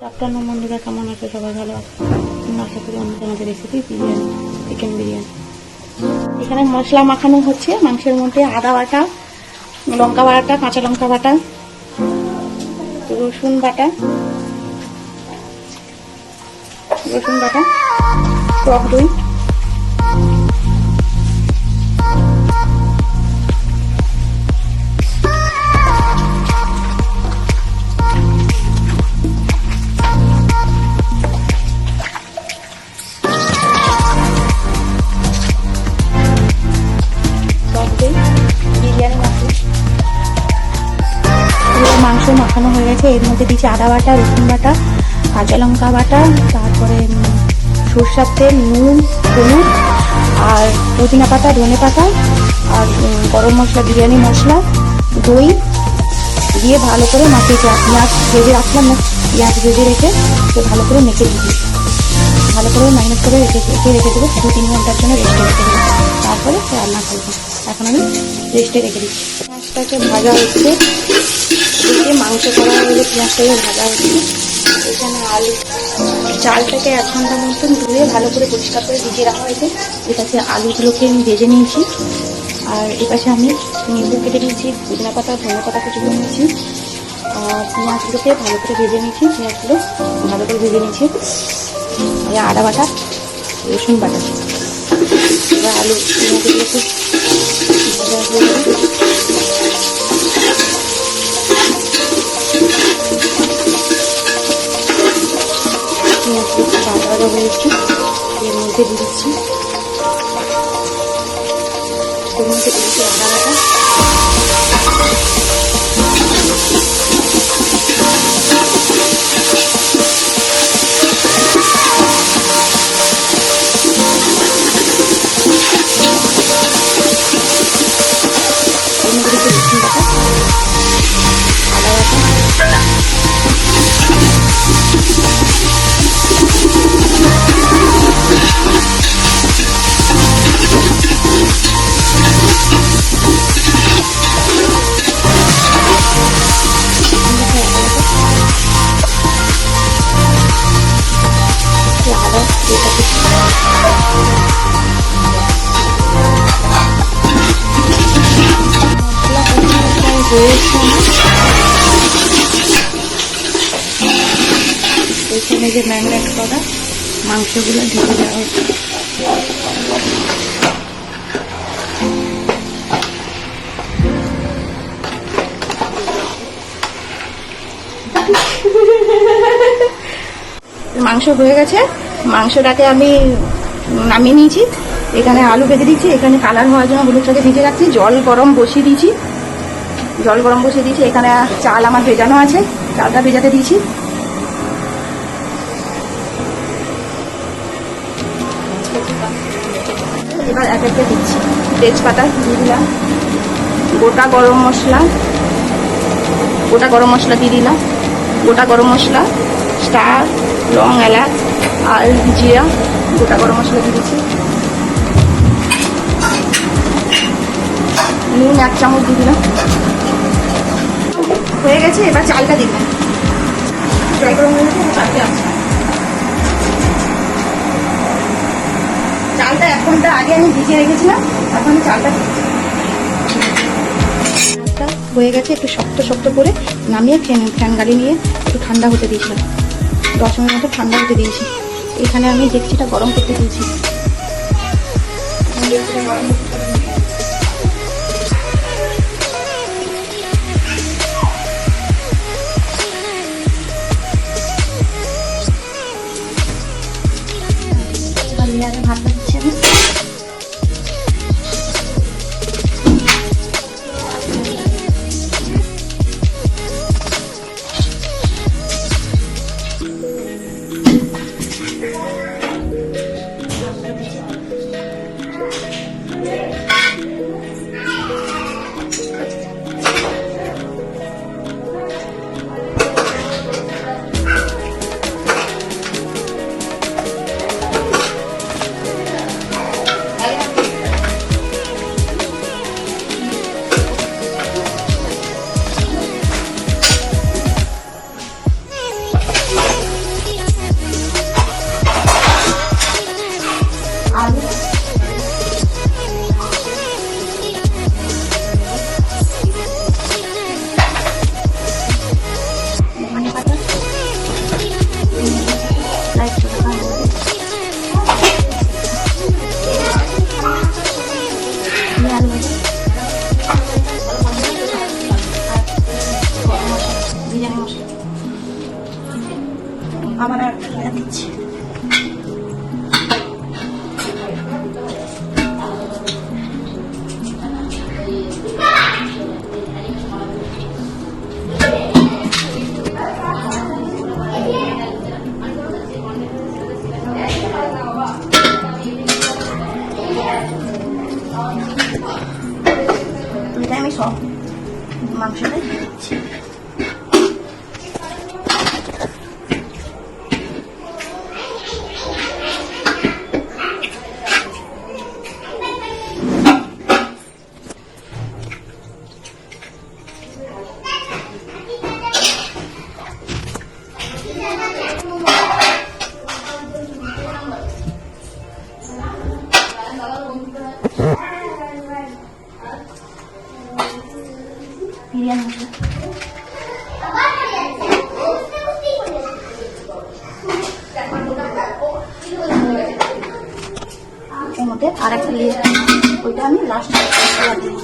আপনার বন্ধুরা কেমন আছে? সবাই ভালো আছে? আশা করি আমাদের রেসিপি বিরিয়ানি, চিকেন বিরিয়ানি। এখানে মশলা মাখানো হচ্ছে মাংসের মধ্যে। আদা বাটা, লঙ্কা বাটা, কাঁচা লঙ্কা বাটা, রসুন বাটা, টক দই, মাংস মাখানো হয়ে গেছে। এর মধ্যে দিচ্ছি আদা বাটা, রসুন বাটা, কাঁচা লঙ্কা বাটা, তারপরে সরষের তেল, নুন, হলুদ আর পুদিনা পাতা, ধনে পাতা আর গরম মশলা, বিরিয়ানি মশলা, দই দিয়ে ভালো করে মাখিয়েছি। পেঁয়াজ ভেজে রাখলাম না, পেঁয়াজ ভেজে রেখে ভালো করে মেখে দিচ্ছি। ভালো করে ম্যারিনেট করে রেখে দেবো 2-3 ঘন্টার জন্য রেস্টে রেখে দেবো। তারপরে রান্না করবো। এখন আমি রেস্টে রেখে দিচ্ছি। পেঁয়াজটাকে ভাজা হচ্ছে, এদিকে মাংস করা হয়ে গেলে পেঁয়াজটাকে ভাজা হচ্ছে। এখানে আলু, চালটাকে 1 ঘন্টার মতন ধুয়ে ভালো করে পরিষ্কার করে ভিজিয়ে রাখা হয়েছে। এটাকে আলুগুলোকে আমি ভেজে নিয়েছি। আর এপাশে আমি নিম্বু কেটে নিয়েছি, পুদিনা পাতা, ধনে পাতা কুচি করে নিয়েছি। আর পেঁয়াজগুলোকে ভালো করে ভেজে নিয়েছি। পেঁয়াজগুলো ভালো করে ভেজে নিয়েছি। আদা বাটা, রসুন বাটা, এবার আলু পেঁয়াজগুলোকে ভাজা হয়ে যাবে। পেঁয়াজগুলো ভাজা ভাজা হয়েছে। এর মধ্যে দিয়ে দিচ্ছি আদা বাটা, এখানে যে ম্যারিনেট করা মাংসগুলো ঢেকে দেওয়া হচ্ছে। মাংস হয়ে গেছে, মাংসটাকে আমি নামিয়ে নিয়েছি। এখানে আলু ভেজে দিচ্ছি। এখানে কালার হওয়ার জন্য হলুদটাকে ভিজে রাখছি। জল গরম বসিয়ে দিয়েছি। এখানে চাল আমার ভেজানো আছে, চালটা ভেজাতে দিয়েছি। এবার এক একটা দিচ্ছি। তেজপাতা দিয়ে দিলাম, গোটা গরম মশলা দিয়ে দিলাম, গোটা গরম মশলা, স্টার, লং, এলাচ আর জিরা, গোটা গরম মশলা দিয়ে দিচ্ছি। নুন 1 চামচ দিয়ে দিলাম। হয়ে গেছে, এবার চালটা দিলাম। জল গরম হয়ে গেছে, চালটা আছে। চালটা 1 ঘন্টা আগে আমি ভিজিয়ে রেখেছিলাম। এখন আমি চালটা হয়ে গেছে। একটু শক্ত শক্ত করে নামিয়ে ফ্যান গাড়ি নিয়ে একটু ঠান্ডা হতে দিয়েছিলাম। 10 মিনিট মতো ঠান্ডা হতে দিয়েছি। এখানে আমি ডেকচিটা গরম করতে দিয়েছি। ভাতটা দিচ্ছি আমি। আবার আর দিচ্ছি। এটা আমি সব মাংসটাই দিয়ে দিচ্ছি। বিরিয়ানি মশলা এর মধ্যে আর একটা লেয়ার, ওইটা আমি লাস্ট দিই।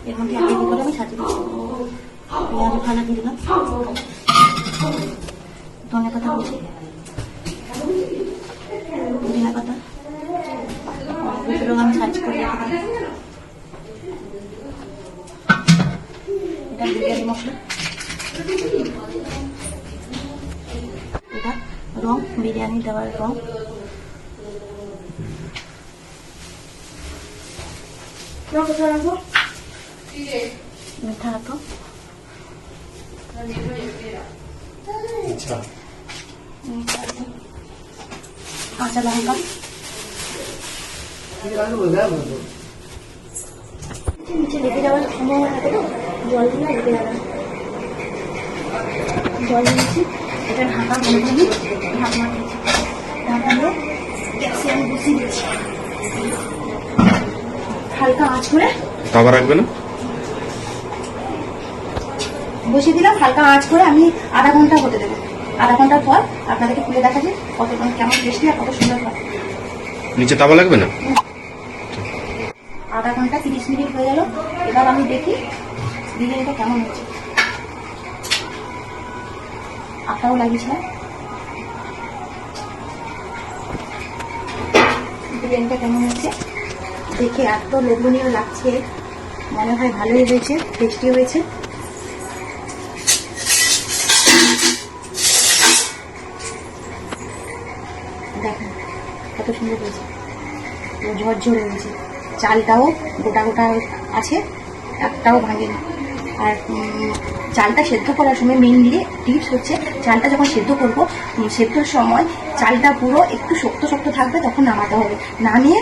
এর মধ্যে একটা করে আমি সাজিয়ে দিচ্ছি। পেঁয়াজ খানা দিয়ে দিলাম, ধনে পাতা কুচি, পুদিনা পাতা, আমি সাইজ করে রেখে দিই। এটা বিরিয়ানি মশলা, এটা রং, বিরিয়ানি দেওয়ার রং। মিঠা তো কাঁচা লঙ্কা, নিচে লেগে যাওয়ার সম্ভাবনা থাকে তো, জল দিয়ে লেগে যাবে। জল দিয়েছি, এটা ঢাকা বন্ধ করি, ঢাকনা দিয়েছি। ঢাকা দিয়ে গ্যাসে আমি বসিয়ে দিচ্ছি, হালকা আঁচ করে। তাওয়া রাখবে না? বসিয়ে দিলাম, হালকা আঁচ করে আমি আধা ঘন্টা হতে দেবো। আধা ঘন্টার পর আপনাদেরকে খুলে দেখা যায় কত কেমন টেস্টি আর কত সুন্দর হয়। নিচে তাওয়া লাগবে না? আধা ঘন্টা 30 মিনিট হয়ে গেল। এবার আমি দেখি বিরিয়ানিটা কেমন হচ্ছে। আটাও লাগিয়েছিলাম। বিরিয়ানিটা কেমন হচ্ছে দেখে এত লোভনীয় লাগছে, মনে হয় ভালোই হয়েছে, টেস্টি হয়েছে। দেখেন কত সুন্দর হয়েছে, ঝরঝরে হয়েছে। চালটাও গোটা গোটা আছে, একটাও ভাঙেনি। আর চালটা সেদ্ধ করার সময় মেইনলি টিপস হচ্ছে, চালটা যখন সেদ্ধ করবো, সেদ্ধর সময় চালটা পুরো একটু শক্ত শক্ত থাকবে, তখন নামাতে হবে। নামিয়ে